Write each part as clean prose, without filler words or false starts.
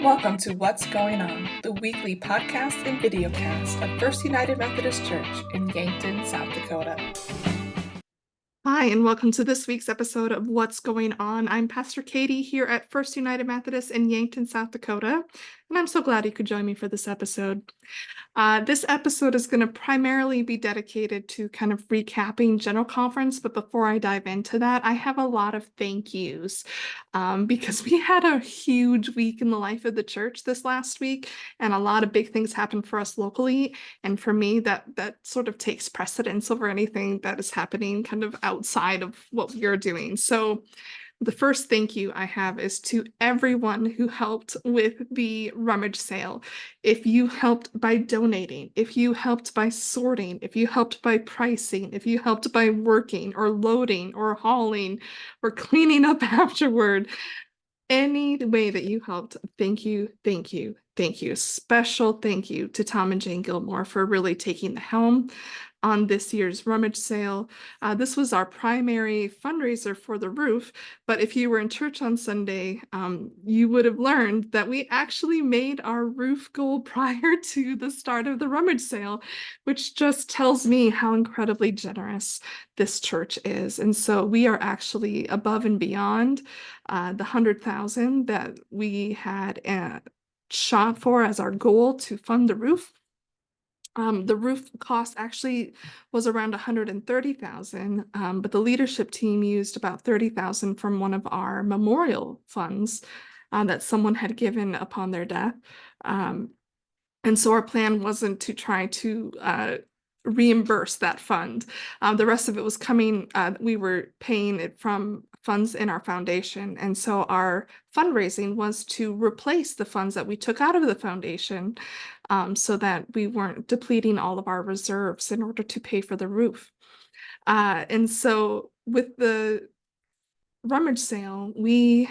Welcome to What's Going On, the weekly podcast and videocast of First United Methodist Church in Yankton, South Dakota. Hi, and welcome to this week's episode of What's Going On. I'm Pastor Katie here at First United Methodist in Yankton, South Dakota, and I'm so glad you could join me for this episode. This episode is going to primarily be dedicated to kind of recapping General Conference, but before I dive into that, I have a lot of thank yous because we had a huge week in the life of the church this last week, and a lot of big things happened for us locally. And for me, that sort of takes precedence over anything that is happening kind of outside of what we are doing. So the first thank you I have is to everyone who helped with the rummage sale. If you helped by donating, if you helped by sorting, if you helped by pricing, if you helped by working or loading or hauling or cleaning up afterward, any way that you helped, thank you, thank you, thank you. Special thank you to Tom and Jane Gilmore for really taking the helm on this year's rummage sale. This was our primary fundraiser for the roof, but if you were in church on Sunday, you would have learned that we actually made our roof goal prior to the start of the rummage sale, which just tells me how incredibly generous this church is. And so we are actually above and beyond the 100,000 that we had shot for as our goal to fund the roof. The roof cost actually was around 130,000, but the leadership team used about 30,000 from one of our memorial funds that someone had given upon their death. And so our plan wasn't to try to reimburse that fund. The rest of it was coming, we were paying it from funds in our foundation. And so our fundraising was to replace the funds that we took out of the foundation so that we weren't depleting all of our reserves in order to pay for the roof. And so with the rummage sale, we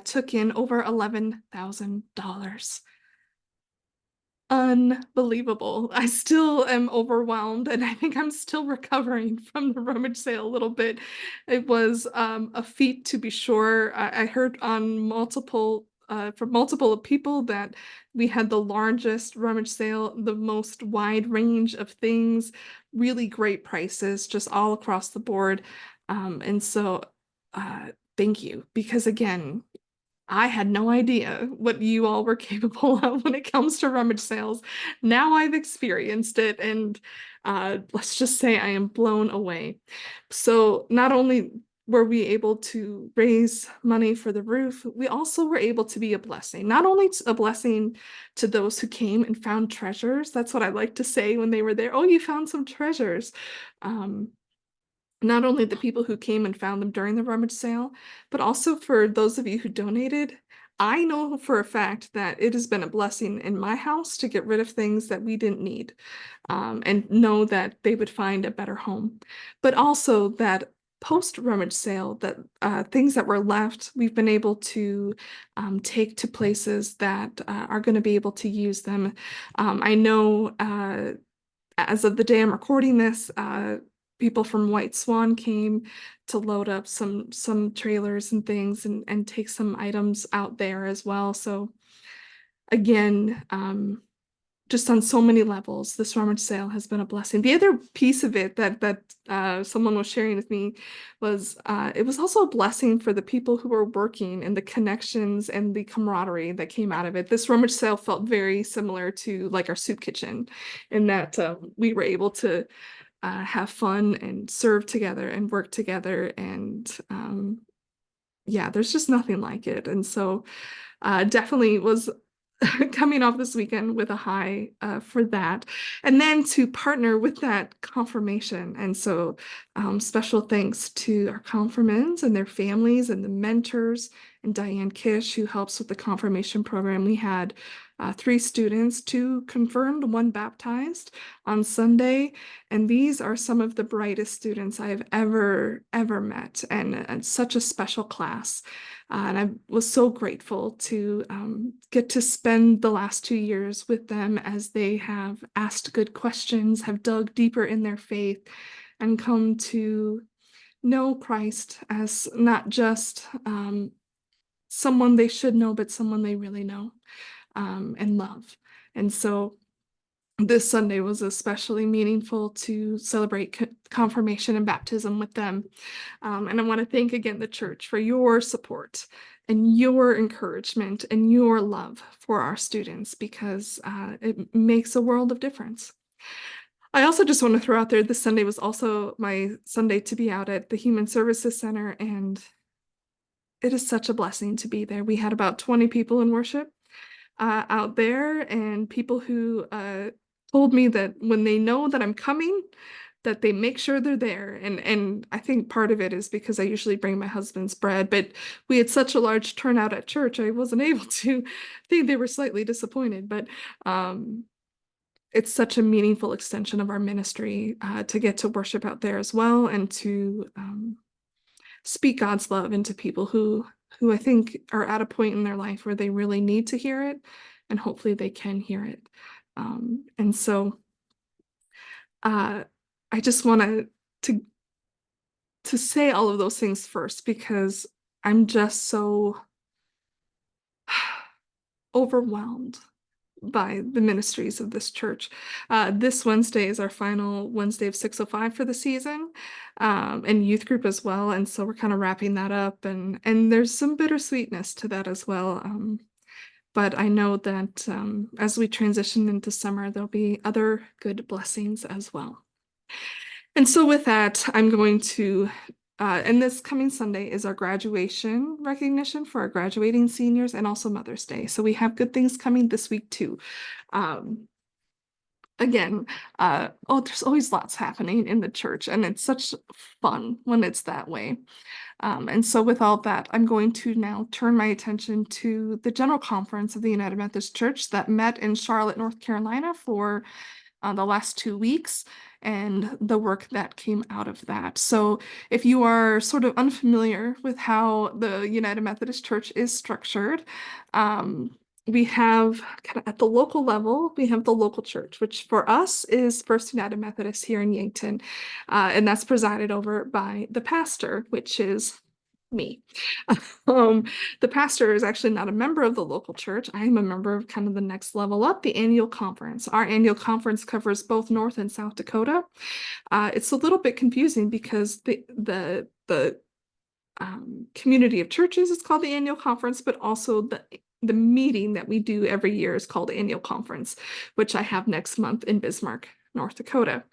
took in over $11,000. Unbelievable. I still am overwhelmed, and I think I'm still recovering from the rummage sale a little bit. It was a feat, to be sure. I heard on from multiple people that we had the largest rummage sale, the most wide range of things, really great prices just all across the board. And so thank you, because again, I had no idea what you all were capable of when it comes to rummage sales. Now I've experienced it, and let's just say I am blown away. So not only were we able to raise money for the roof, we also were able to be a blessing. Not only a blessing to those who came and found treasures. That's what I like to say when they were there. Oh, you found some treasures. Not only the people who came and found them during the rummage sale, but also for those of you who donated. I know for a fact that it has been a blessing in my house to get rid of things that we didn't need, and know that they would find a better home. But also that post rummage sale, that things that were left, we've been able to take to places that are going to be able to use them. I know as of the day I'm recording this, people from White Swan came to load up some trailers and things and take some items out there as well. So again, just on so many levels, this rummage sale has been a blessing. The other piece of it that someone was sharing with me was it was also a blessing for the people who were working and the connections and the camaraderie that came out of it. This rummage sale felt very similar to like our soup kitchen in that we were able to have fun and serve together and work together. And yeah, there's just nothing like it. And so definitely was coming off this weekend with a high for that. And then to partner with that confirmation. And so special thanks to our confirmands and their families and the mentors and Diane Kish, who helps with the confirmation program. We had 3 students, 2 confirmed, 1 baptized on Sunday. And these are some of the brightest students I have ever met, and such a special class. And I was so grateful to get to spend the last 2 years with them as they have asked good questions, have dug deeper in their faith, and come to know Christ as not just someone they should know, but someone they really know and love. And so this Sunday was especially meaningful to celebrate confirmation and baptism with them. And I want to thank again the church for your support and your encouragement and your love for our students, because it makes a world of difference. I also just want to throw out there, this Sunday was also my Sunday to be out at the Human Services Center, and it is such a blessing to be there. We had about 20 people in worship out there, and people who told me that when they know that I'm coming, that they make sure they're there. And I think part of it is because I usually bring my husband's bread, but we had such a large turnout at church, I wasn't able to. I think they were slightly disappointed, but it's such a meaningful extension of our ministry to get to worship out there as well, and to speak God's love into people who I think are at a point in their life where they really need to hear it, and hopefully they can hear it. And so I just want to say all of those things first, because I'm just so overwhelmed by the ministries of this church. This Wednesday is our final Wednesday of 605 for the season, and youth group as well. And so we're kind of wrapping that up, and there's some bittersweetness to that as well. But I know that as we transition into summer, there'll be other good blessings as well. And so with that, I'm going to, and this coming Sunday is our graduation recognition for our graduating seniors, and also Mother's Day. So we have good things coming this week too. Again, there's always lots happening in the church, and it's such fun when it's that way. And so with all that, I'm going to now turn my attention to the General Conference of the United Methodist Church that met in Charlotte, North Carolina for the last 2 weeks, and the work that came out of that. So if you are sort of unfamiliar with how the United Methodist Church is structured, we have kind of at the local level, we have the local church, which for us is First United Methodist here in Yankton. And that's presided over by the pastor, which is me. The pastor is actually not a member of the local church. I am a member of kind of the next level up, the annual conference. Our annual conference covers both North and South Dakota. It's a little bit confusing because the community of churches is called the annual conference, but also the meeting that we do every year is called annual conference, which I have next month in Bismarck, North Dakota.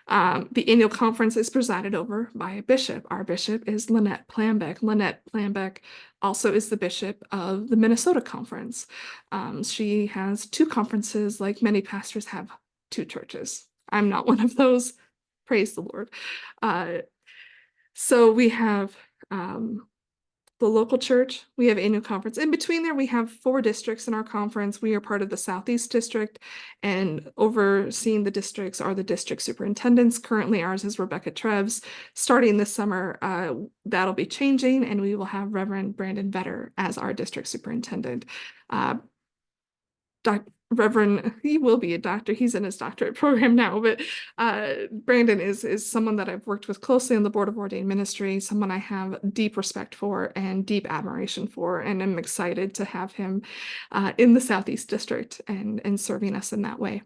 The annual conference is presided over by a bishop. Our bishop is Lynette Planbeck. Lynette Planbeck also is the bishop of the Minnesota Conference. She has 2 conferences, like many pastors have 2 churches. I'm not one of those. Praise the Lord. So we have the local church, we have annual conference. In between there, we have 4 districts in our conference. We are part of the Southeast District, and overseeing the districts are the district superintendents. Currently, ours is Rebecca Treves. Starting this summer, that'll be changing, and we will have Reverend Brandon Vetter as our district superintendent. Reverend, he will be a doctor. He's in his doctorate program now, but Brandon is someone that I've worked with closely on the Board of Ordained Ministry, someone I have deep respect for and deep admiration for, and I'm excited to have him in the Southeast District and serving us in that way.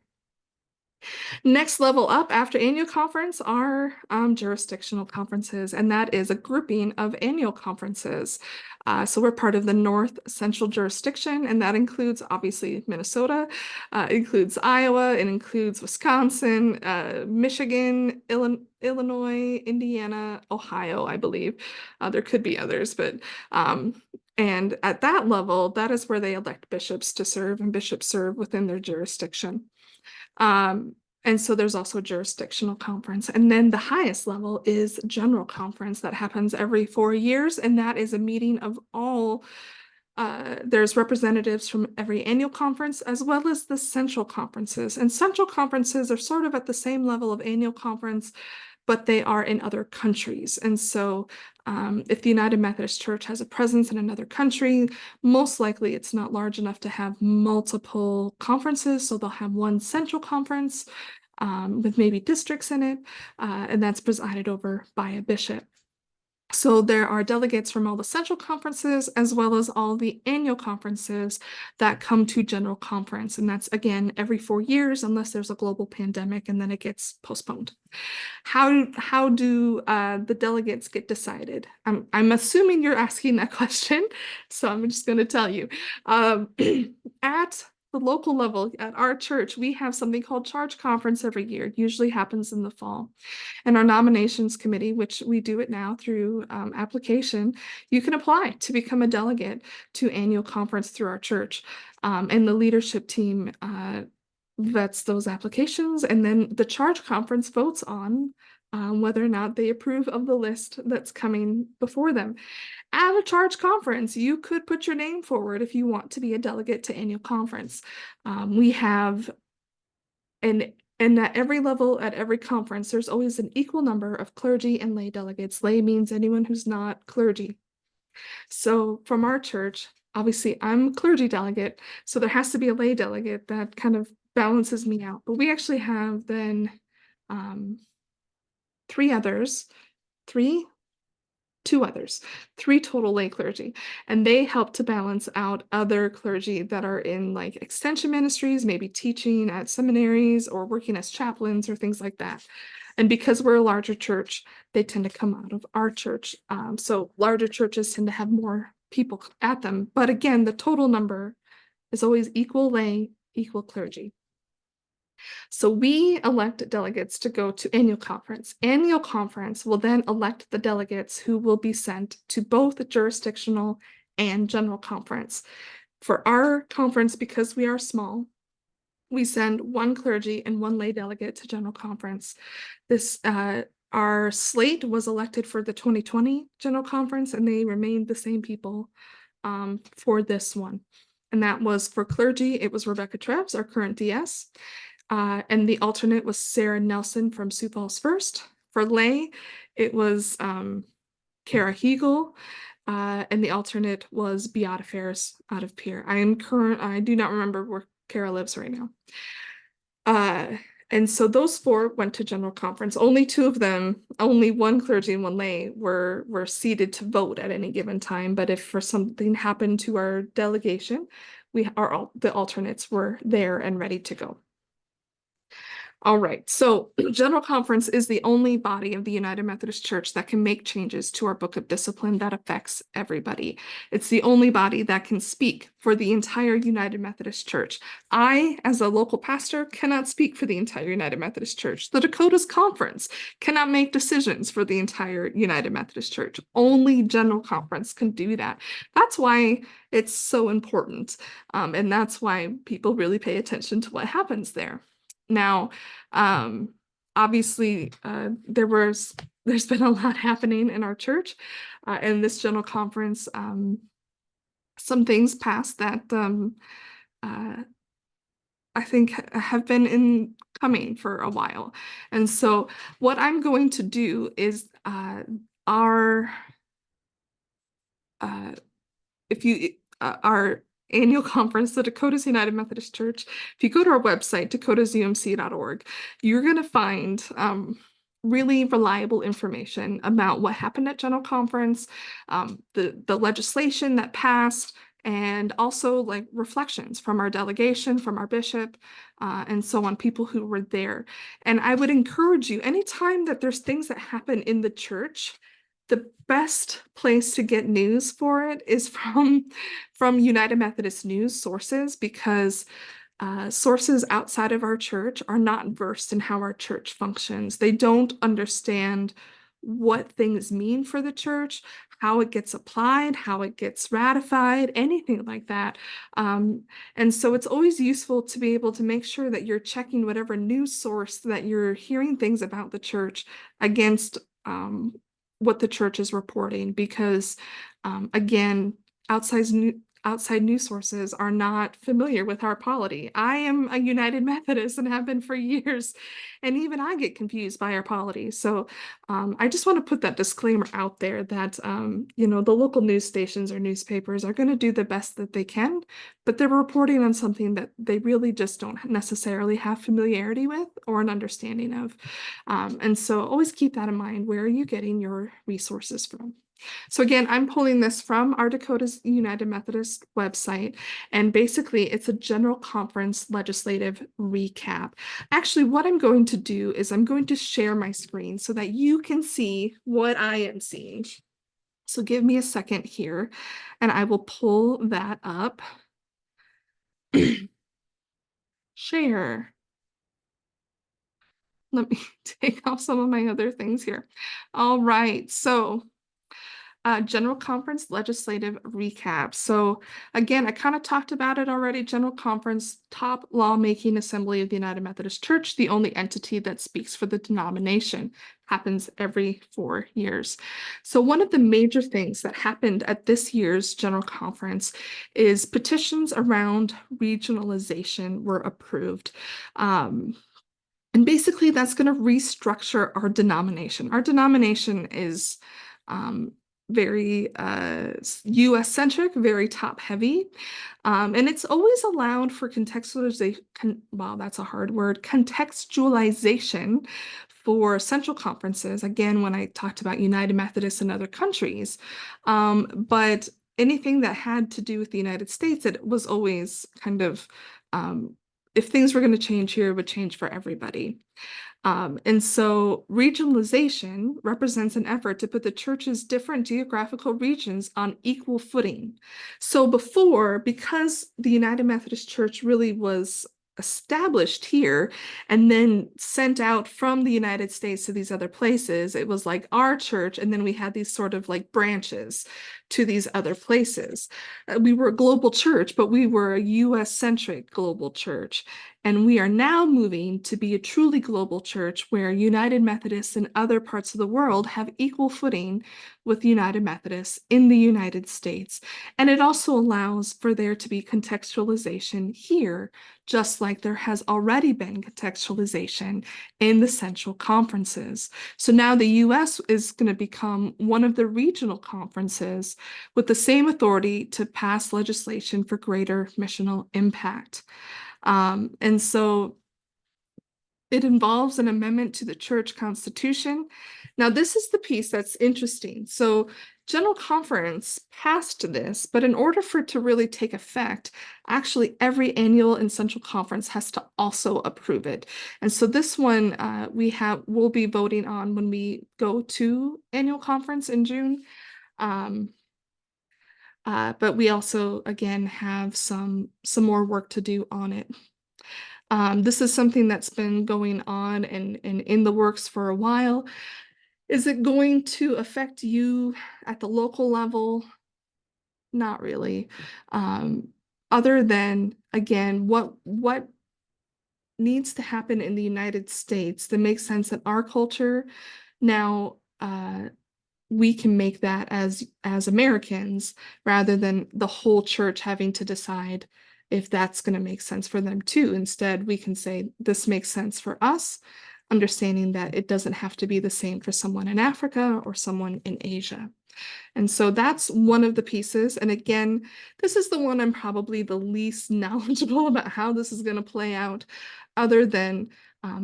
Next level up after annual conference are jurisdictional conferences, and that is a grouping of annual conferences. So we're part of the North Central jurisdiction, and that includes obviously Minnesota, it includes Iowa, it includes Wisconsin, Michigan, Illinois, Indiana, Ohio, I believe. There could be others, but and at that level, that is where they elect bishops to serve, and bishops serve within their jurisdiction. And so there's also a jurisdictional conference. And then the highest level is general conference that happens every 4 years. And that is a meeting of all, there's representatives from every annual conference as well as the central conferences. And central conferences are sort of at the same level of annual conference, but they are in other countries. And so if the United Methodist Church has a presence in another country, most likely it's not large enough to have multiple conferences. So they'll have one central conference with maybe districts in it, and that's presided over by a bishop. So there are delegates from all the central conferences as well as all the annual conferences that come to General Conference. And that's, again, every 4 years, unless there's a global pandemic, and then it gets postponed. How do the delegates get decided? I'm assuming you're asking that question, so I'm just going to tell you. At the local level, at our church, we have something called Charge Conference every year. It usually happens in the fall. And our nominations committee, which we do it now through application, you can apply to become a delegate to annual conference through our church. And the leadership team vets those applications, and then the Charge Conference votes on whether or not they approve of the list that's coming before them. At a Charge Conference, you could put your name forward if you want to be a delegate to annual conference. We have and at every level, at every conference, there's always an equal number of clergy and lay delegates. Lay means anyone who's not clergy. So from our church, obviously I'm a clergy delegate, so there has to be a lay delegate that kind of balances me out. But we actually have then three others, three two others, three total lay clergy, and they help to balance out other clergy that are in like extension ministries, maybe teaching at seminaries or working as chaplains or things like that. And because we're a larger church, they tend to come out of our church. So larger churches tend to have more people at them. But again, the total number is always equal lay, equal clergy. So we elect delegates to go to annual conference. Annual conference will then elect the delegates who will be sent to both jurisdictional and general conference. For our conference, because we are small, we send one clergy and one lay delegate to general conference. Our slate was elected for the 2020 general conference, and they remained the same people for this one. And that was for clergy, it was Rebecca Trebs, our current DS. And the alternate was Sarah Nelson from Sioux Falls First. For lay, it was Kara Hegel, and the alternate was Beata Ferris out of Pierre. I do not remember where Kara lives right now. And so those four went to general conference. Only two of them, only one clergy and one lay were seated to vote at any given time. But if for something happened to our delegation, the alternates were there and ready to go. All right, so General Conference is the only body of the United Methodist Church that can make changes to our book of discipline that affects everybody. It's the only body that can speak for the entire United Methodist Church. I, as a local pastor, cannot speak for the entire United Methodist Church. The Dakotas Conference cannot make decisions for the entire United Methodist Church. Only General Conference can do that. That's why it's so important, and that's why people really pay attention to what happens there. Now, obviously, there's been a lot happening in our church, in this general conference. Some things passed that I think have been incoming for a while. And so what I'm going to do is our annual conference, the Dakotas United Methodist Church. If you go to our website, dakotasumc.org, you're going to find really reliable information about what happened at General Conference, the legislation that passed, and also like reflections from our delegation, from our bishop, and so on, people who were there. And I would encourage you, anytime that there's things that happen in the church, the best place to get news for it is from United Methodist News sources, because sources outside of our church are not versed in how our church functions. They don't understand what things mean for the church, how it gets applied, how it gets ratified, anything like that. And so it's always useful to be able to make sure that you're checking whatever news source that you're hearing things about the church against what the church is reporting, because again, outside outside news sources are not familiar with our polity. I am a United Methodist and have been for years, and even I get confused by our polity. So I just want to put that disclaimer out there that the local news stations or newspapers are going to do the best that they can, but they're reporting on something that they really just don't necessarily have familiarity with or an understanding of. And so always keep that in mind. Where are you getting your resources from? So again, I'm pulling this from our Dakota's United Methodist website, and basically it's a General Conference legislative recap. Actually, what I'm going to do is I'm going to share my screen so that you can see what I am seeing. So give me a second here, and I will pull that up. Share. Let me take off some of my other things here. All right, so General Conference legislative recap. So again, I kind of talked about it already. General Conference, top lawmaking assembly of the United Methodist Church, the only entity that speaks for the denomination, happens every 4 years. So one of the major things that happened at this year's General Conference is petitions around regionalization were approved. And basically that's going to restructure our denomination. Our denomination is very US centric, very top heavy. And it's always allowed for contextualization, wow, that's a hard word, contextualization for central conferences. Again, when I talked about United Methodists in other countries, but anything that had to do with the United States, it was always kind of, if things were going to change here, it would change for everybody. And so regionalization represents an effort to put the church's different geographical regions on equal footing. So before, because the United Methodist Church really was established here and then sent out from the United States to these other places, it was like our church, and then we had these sort of like branches to these other places. We were a global church, but we were a US-centric global church. And we are now moving to be a truly global church where United Methodists in other parts of the world have equal footing with United Methodists in the United States. And it also allows for there to be contextualization here, just like there has already been contextualization in the central conferences. So now the US is going to become one of the regional conferences with the same authority to pass legislation for greater missional impact. And so it involves an amendment to the church constitution. Now, this is the piece that's interesting. So General Conference passed this, but in order for it to really take effect, actually every annual and central conference has to also approve it. And so this one we'll be voting on when we go to annual conference in June. But we also, again, have some more work to do on it. This is something that's been going on and in the works for a while. Is it going to affect you at the local level? Not really. Other than, again, what needs to happen in the United States that makes sense in our culture. Now, we can make that as Americans rather than the whole church having to decide if that's going to make sense for them too. Instead, we can say this makes sense for us, understanding that it doesn't have to be the same for someone in Africa or someone in Asia. And so that's one of the pieces. And again, this is the one I'm probably the least knowledgeable about how this is going to play out, other than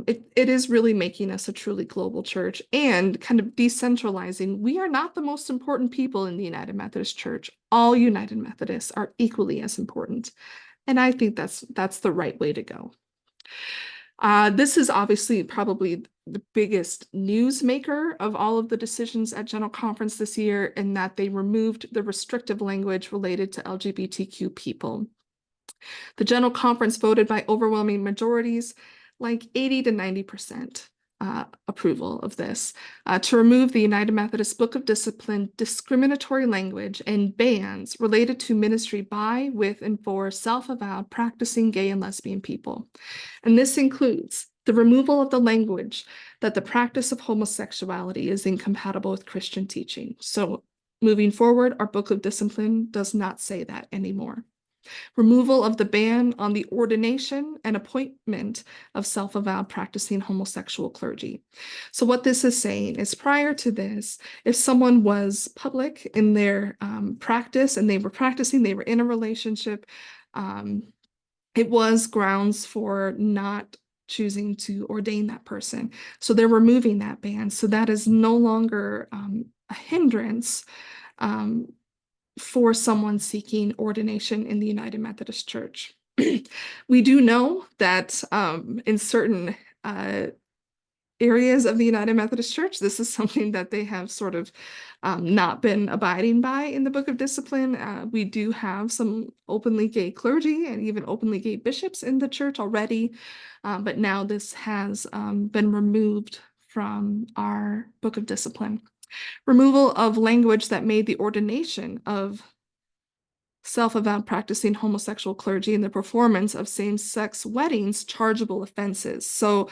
it is really making us a truly global church and kind of decentralizing. We are not the most important people in the United Methodist Church. All United Methodists are equally as important. And I think that's the right way to go. This is obviously probably the biggest news maker of all of the decisions at General Conference this year, in that they removed the restrictive language related to LGBTQ people. The General Conference voted by overwhelming majorities, like 80 to 90%. Approval of this, to remove the United Methodist Book of Discipline discriminatory language and bans related to ministry by, with, and for self-avowed practicing gay and lesbian people. And this includes the removal of the language that the practice of homosexuality is incompatible with Christian teaching. So Moving forward, our Book of Discipline does not say that anymore. Removal of the ban on the ordination and appointment of self-avowed practicing homosexual clergy. So what this is saying is, prior to this, if someone was public in their practice and they were practicing, they were in a relationship, it was grounds for not choosing to ordain that person. So they're removing that ban. So that is no longer a hindrance for someone seeking ordination in the United Methodist Church. We do know that in certain areas of the United Methodist Church, this is something that they have sort of not been abiding by in the Book of Discipline. We do have some openly gay clergy and even openly gay bishops in the church already, but now this has been removed from our Book of Discipline. Removal of language that made the ordination of self-avowed practicing homosexual clergy and the performance of same-sex weddings chargeable offenses. So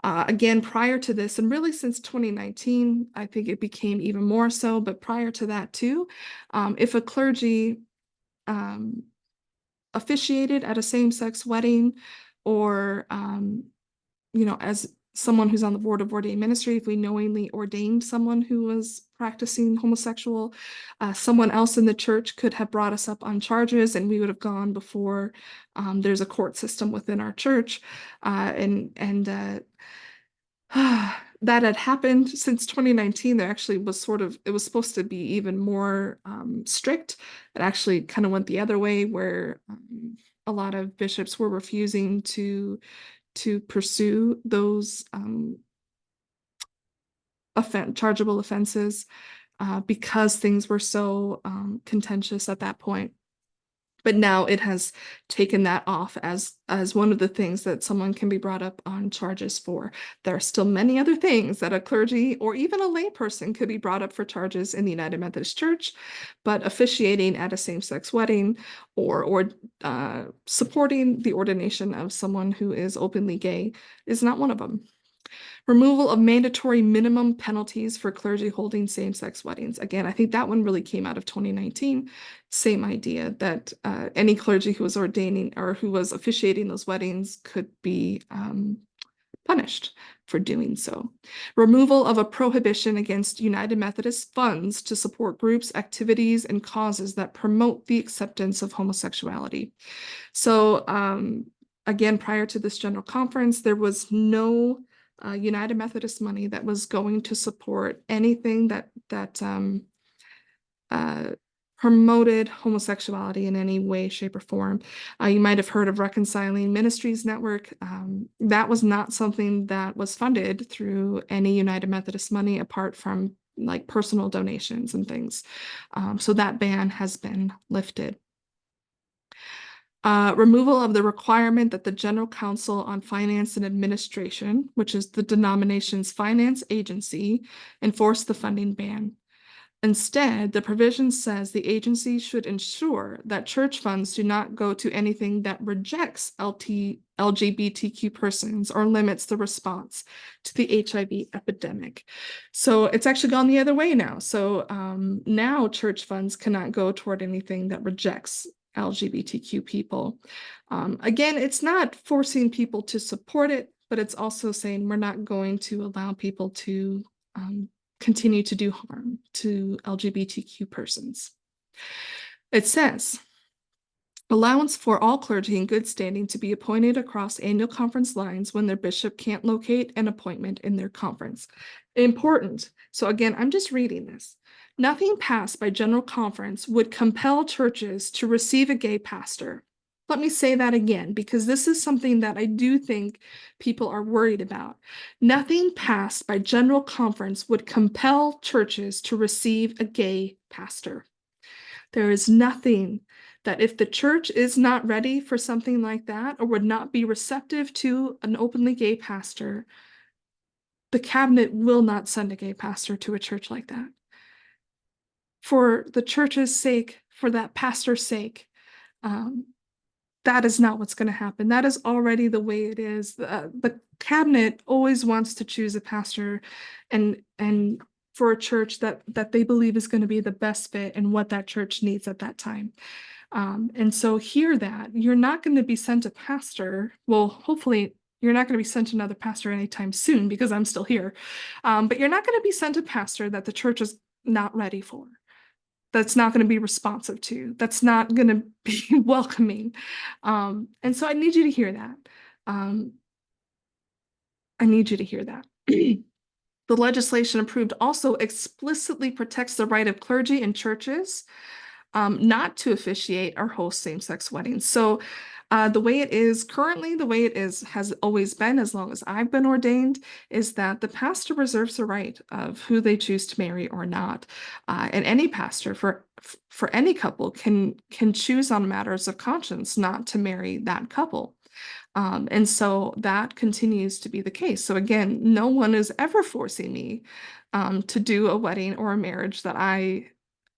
again, prior to this, and really since 2019, I think it became even more so, but prior to that too, if a clergy officiated at a same-sex wedding, or as someone who's on the board of ordained ministry, if we knowingly ordained someone who was practicing homosexual, someone else in the church could have brought us up on charges, and we would have gone before. There's a court system within our church, that had happened since 2019. There actually was it was supposed to be even more strict. It actually kind of went the other way, where a lot of bishops were refusing to pursue those chargeable offenses because things were so contentious at that point. But now it has taken that off as one of the things that someone can be brought up on charges for. There are still many other things that a clergy or even a layperson could be brought up for charges in the United Methodist Church, but officiating at a same-sex wedding or supporting the ordination of someone who is openly gay is not one of them. Removal of mandatory minimum penalties for clergy holding same-sex weddings. Again, I think that one really came out of 2019. Same idea that any clergy who was ordaining or who was officiating those weddings could be punished for doing so. Removal of a prohibition against United Methodist funds to support groups, activities, and causes that promote the acceptance of homosexuality. So again, prior to this General Conference, there was no United Methodist money that was going to support anything that promoted homosexuality in any way, shape, or form. You might have heard of Reconciling Ministries Network. That was not something that was funded through any United Methodist money apart from like personal donations and things. So that ban has been lifted. Removal of the requirement that the General Council on Finance and Administration, which is the denomination's finance agency, enforce the funding ban. Instead, the provision says the agency should ensure that church funds do not go to anything that rejects LGBTQ persons or limits the response to the HIV epidemic. So it's actually gone the other way now. So now church funds cannot go toward anything that rejects LGBTQ people. Again, it's not forcing people to support it, but it's also saying we're not going to allow people to continue to do harm to LGBTQ persons. It says, allowance for all clergy in good standing to be appointed across annual conference lines when their bishop can't locate an appointment in their conference. Important. So again, I'm just reading this. Nothing passed by General Conference would compel churches to receive a gay pastor. Let me say that again, because this is something that I do think people are worried about. Nothing passed by General Conference would compel churches to receive a gay pastor. There is nothing that if the church is not ready for something like that or would not be receptive to an openly gay pastor, the cabinet will not send a gay pastor to a church like that. For the church's sake, for that pastor's sake, that is not what's going to happen. That is already the way it is. The cabinet always wants to choose a pastor and for a church that they believe is going to be the best fit and what that church needs at that time. And so hear that. You're not going to be sent a pastor. Well, hopefully you're not going to be sent another pastor anytime soon because I'm still here. But you're not going to be sent a pastor that the church is not ready for. That's not going to be responsive to. That's not going to be welcoming. And so I need you to hear that. I need you to hear that. The legislation approved also explicitly protects the right of clergy and churches not to officiate or host same-sex weddings. So the way it is currently, the way it is has always been, as long as I've been ordained, is that the pastor reserves the right of who they choose to marry or not. And any pastor for any couple can choose on matters of conscience not to marry that couple. And so that continues to be the case. So again, no one is ever forcing me to do a wedding or a marriage that I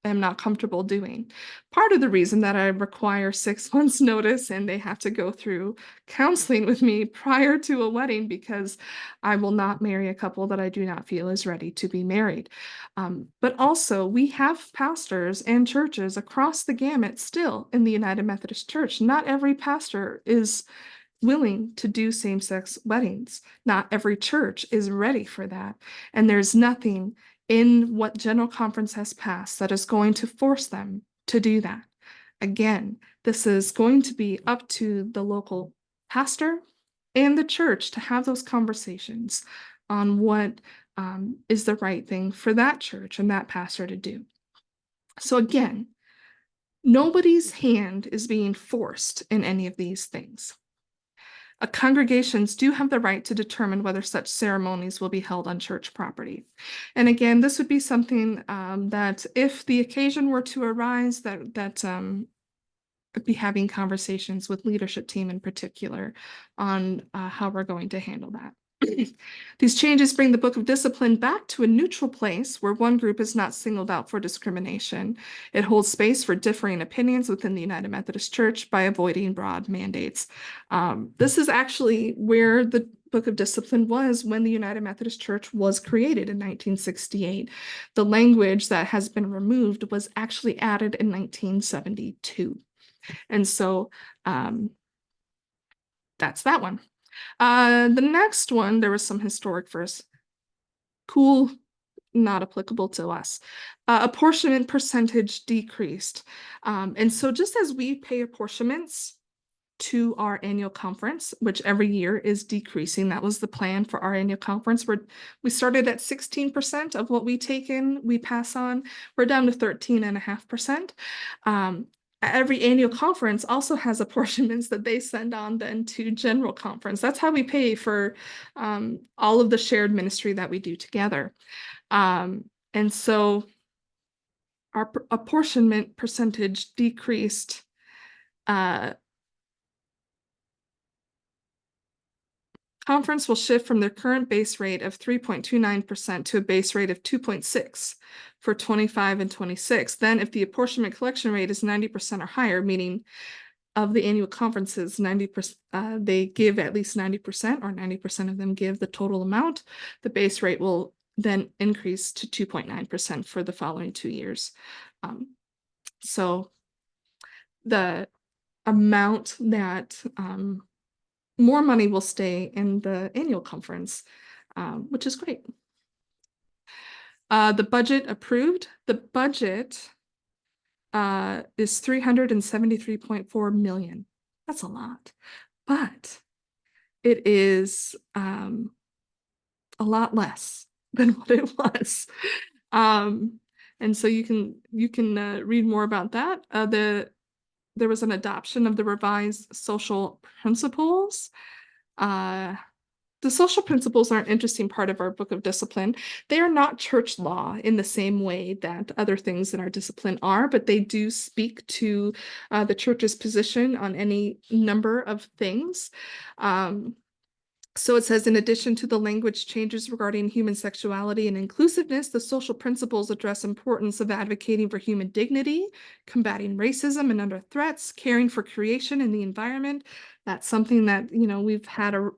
am not comfortable doing. Part of the reason that I require 6 months notice and they have to go through counseling with me prior to a wedding, because I will not marry a couple that I do not feel is ready to be married. But also we have pastors and churches across the gamut still in the United Methodist Church. Not every pastor is willing to do same-sex weddings. Not every church is ready for that. And there's nothing in what General Conference has passed that is going to force them to do that. Again, this is going to be up to the local pastor and the church to have those conversations on what is the right thing for that church and that pastor to do. So again, nobody's hand is being forced in any of these things. Congregations do have the right to determine whether such ceremonies will be held on church property. And again, this would be something that if the occasion were to arise, that be having conversations with leadership team in particular on how we're going to handle that. These changes bring the Book of Discipline back to a neutral place where one group is not singled out for discrimination. It holds space for differing opinions within the United Methodist Church by avoiding broad mandates. This is actually where the Book of Discipline was when the United Methodist Church was created in 1968. The language that has been removed was actually added in 1972. And so that's that one. The next one, there was some historic verse. Cool, not applicable to us. Apportionment percentage decreased. And so just as we pay apportionments to our annual conference, which every year is decreasing, that was the plan for our annual conference. We started at 16% of what we take in, we pass on. We're down to 13.5%. Every annual conference also has apportionments that they send on then to General Conference. That's how we pay for all of the shared ministry that we do together. And so our apportionment percentage decreased. Conference will shift from their current base rate of 3.29% to a base rate of 2.6 for 25 and 26. Then if the apportionment collection rate is 90% or higher, meaning of the annual conferences, 90%, they give at least 90% or 90% of them give the total amount, the base rate will then increase to 2.9% for the following 2 years. So the amount that more money will stay in the annual conference, which is great. The budget approved. The budget is $373.4 million. That's a lot, but it is a lot less than what it was. And so you can read more about that. There was an adoption of the revised social principles. The social principles are an interesting part of our Book of Discipline. They are not church law in the same way that other things in our discipline are, but they do speak to the church's position on any number of things. So it says, in addition to the language changes regarding human sexuality and inclusiveness, the social principles address importance of advocating for human dignity, combating racism and other threats, caring for creation and the environment. That's something that, we've had a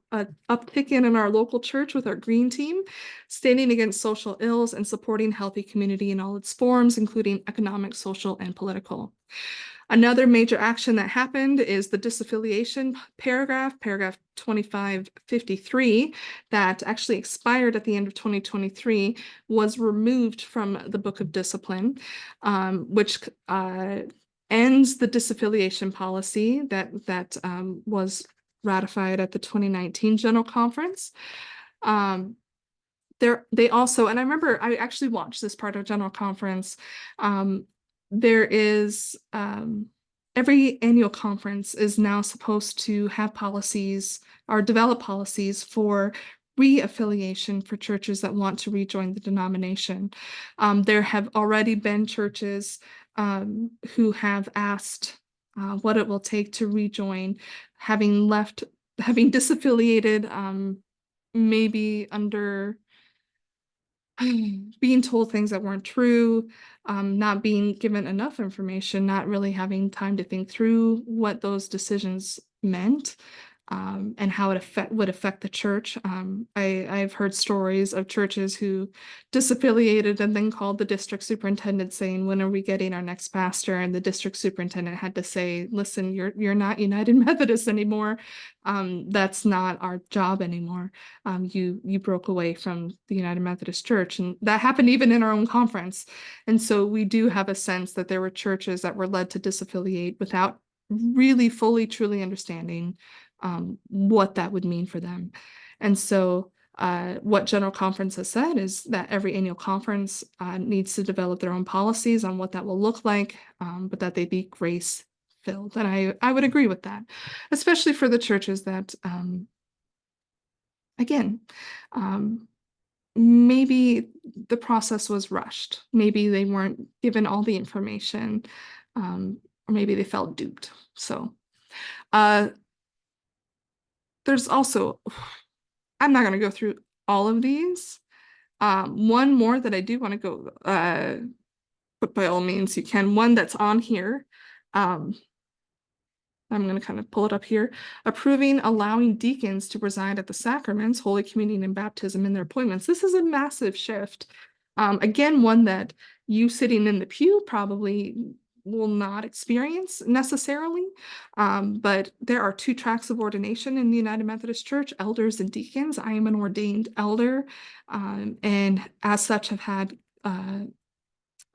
uptick in our local church with our green team, standing against social ills and supporting healthy community in all its forms, including economic, social, and political. Another major action that happened is the disaffiliation paragraph 2553, that actually expired at the end of 2023, was removed from the Book of Discipline, which ends the disaffiliation policy that was ratified at the 2019 General Conference. They also, and I remember I actually watched this part of General Conference. There is every annual conference is now supposed to have policies or develop policies for re-affiliation for churches that want to rejoin the denomination. There have already been churches who have asked what it will take to rejoin, having disaffiliated, maybe under being told things that weren't true, not being given enough information, not really having time to think through what those decisions meant, and how it would affect the church. I've heard stories of churches who disaffiliated and then called the district superintendent saying, "When are we getting our next pastor?" And the district superintendent had to say, "Listen, you're not United Methodist anymore. That's not our job anymore. You broke away from the United Methodist Church." And that happened even in our own conference. And so we do have a sense that there were churches that were led to disaffiliate without really fully, truly understanding what that would mean for them. And so what General Conference has said is that every annual conference needs to develop their own policies on what that will look like, but that they be grace-filled. And I would agree with that, especially for the churches that, again, maybe the process was rushed. Maybe they weren't given all the information, or maybe they felt duped. So there's also, I'm not going to go through all of these. One more that I do want to go, but by all means you can. One that's on here. I'm going to kind of pull it up here. Approving allowing deacons to preside at the sacraments, Holy Communion, and baptism in their appointments. This is a massive shift. Again, one that you sitting in the pew probably will not experience necessarily, but there are two tracks of ordination in the United Methodist Church, elders and deacons. I am an ordained elder, and as such have had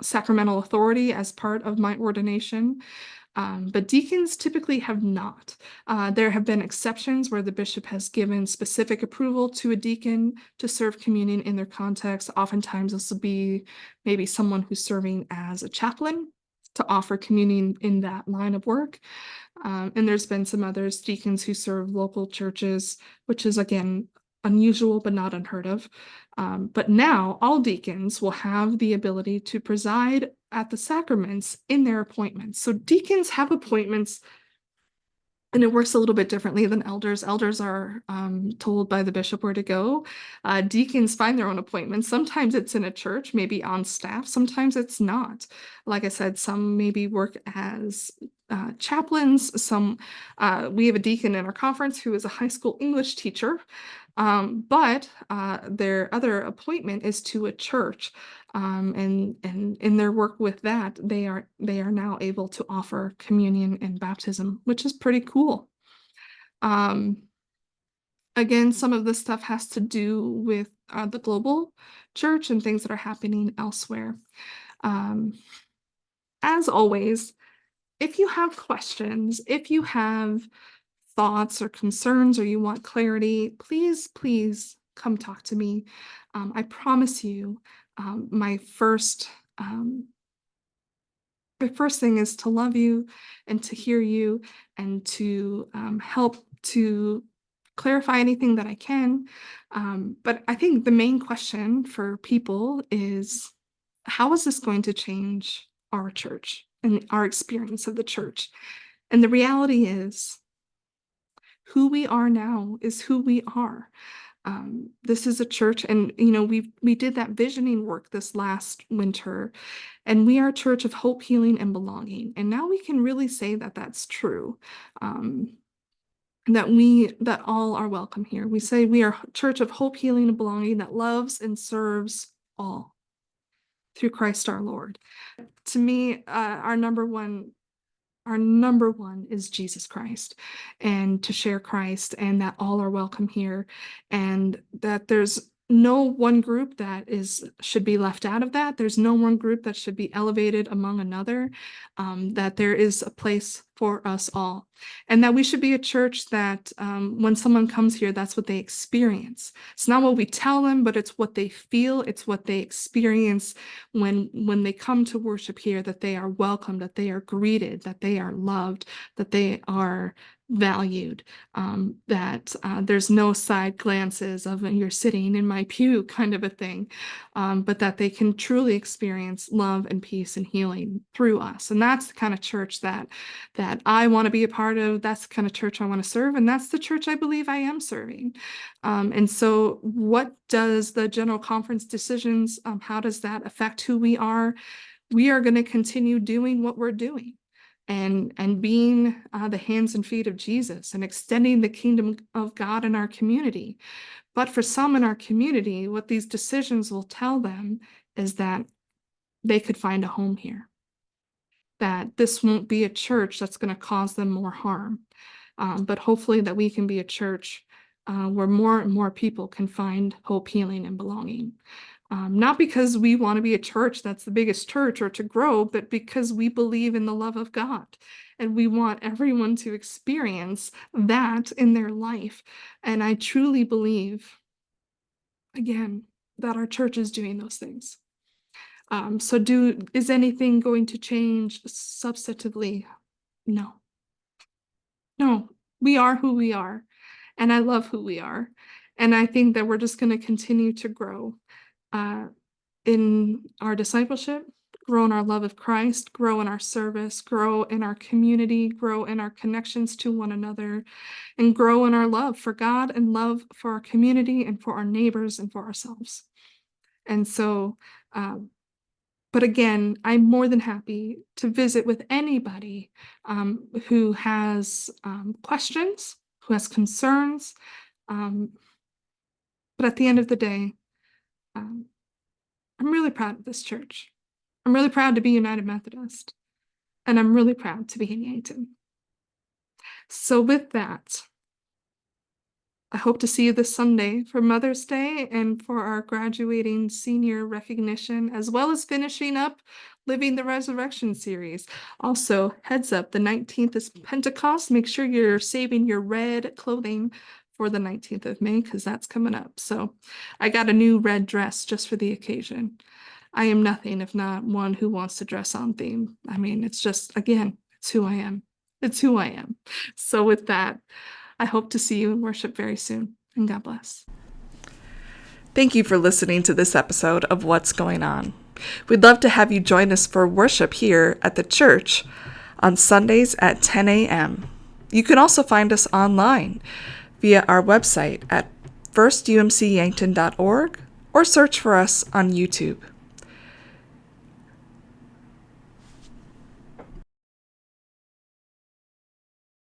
sacramental authority as part of my ordination. But deacons typically have not. There have been exceptions where the bishop has given specific approval to a deacon to serve communion in their context. Oftentimes this will be maybe someone who's serving as a chaplain to offer communion in that line of work. And there's been some others, deacons who serve local churches, which is again unusual but not unheard of. But now all deacons will have the ability to preside at the sacraments in their appointments. So deacons have appointments, and it works a little bit differently than elders. Elders are told by the bishop where to go. Deacons find their own appointments. Sometimes it's in a church, maybe on staff. Sometimes it's not. Like I said, some maybe work as chaplains. We have a deacon in our conference who is a high school English teacher, but their other appointment is to a church. And in their work with that, they are now able to offer communion and baptism, which is pretty cool. Again, some of this stuff has to do with the global church and things that are happening elsewhere. As always, if you have questions, if you have thoughts or concerns, or you want clarity, please come talk to me. I promise you, my first thing is to love you and to hear you and to help to clarify anything that I can. But I think the main question for people is, how is this going to change our church and our experience of the church? And the reality is, Who we are now is who we are. This is a church, and we did that visioning work this last winter, and we are a church of hope, healing, and belonging. And now we can really say that that's true. That all are welcome here. We say we are a church of hope, healing, and belonging that loves and serves all through Christ our Lord. To me, our number one is Jesus Christ, and to share Christ, and that all are welcome here, and that there's no one group that should be left out of that. There's no one group that should be elevated among another, that there is a place for us all, and that we should be a church that when someone comes here, that's what they experience. It's not what we tell them, but it's what they feel. It's what they experience when they come to worship here, that they are welcomed, that they are greeted, that they are loved, that they are valued, that there's no side glances of you're sitting in my pew kind of a thing, but that they can truly experience love and peace and healing through us. And that's the kind of church that I want to be a part of. That's the kind of church I want to serve, and that's the church I believe I am serving. And so what does the General Conference decisions, how does that affect who we are? We are going to continue doing what we're doing, and being the hands and feet of Jesus and extending the kingdom of God in our community. But for some in our community, what these decisions will tell them is that they could find a home here, that this won't be a church that's going to cause them more harm. But hopefully that we can be a church where more and more people can find hope, healing, and belonging. Not because we want to be a church that's the biggest church or to grow, but because we believe in the love of God, and we want everyone to experience that in their life. And I truly believe, again, that our church is doing those things. So is anything going to change substantively? No. No, we are who we are, and I love who we are. And I think that we're just going to continue to grow in our discipleship, grow in our love of Christ, grow in our service, grow in our community, grow in our connections to one another, and grow in our love for God and love for our community and for our neighbors and for ourselves. And so, but again, I'm more than happy to visit with anybody who has questions, who has concerns. But at the end of the day, I'm really proud of this church. I'm really proud to be United Methodist, and I'm really proud to be in Yankton. So with that, I hope to see you this Sunday for Mother's Day and for our graduating senior recognition, as well as finishing up Living the Resurrection series. Also, heads up, the 19th is Pentecost. Make sure you're saving your red clothing for the 19th of May, because that's coming up. So I got a new red dress just for the occasion. I am nothing if not one who wants to dress on theme. I mean, it's just, again, it's who I am. It's who I am. So with that, I hope to see you in worship very soon, and God bless. Thank you for listening to this episode of What's Going On. We'd love to have you join us for worship here at the church on Sundays at 10 a.m. You can also find us online via our website at firstumcyankton.org or search for us on YouTube.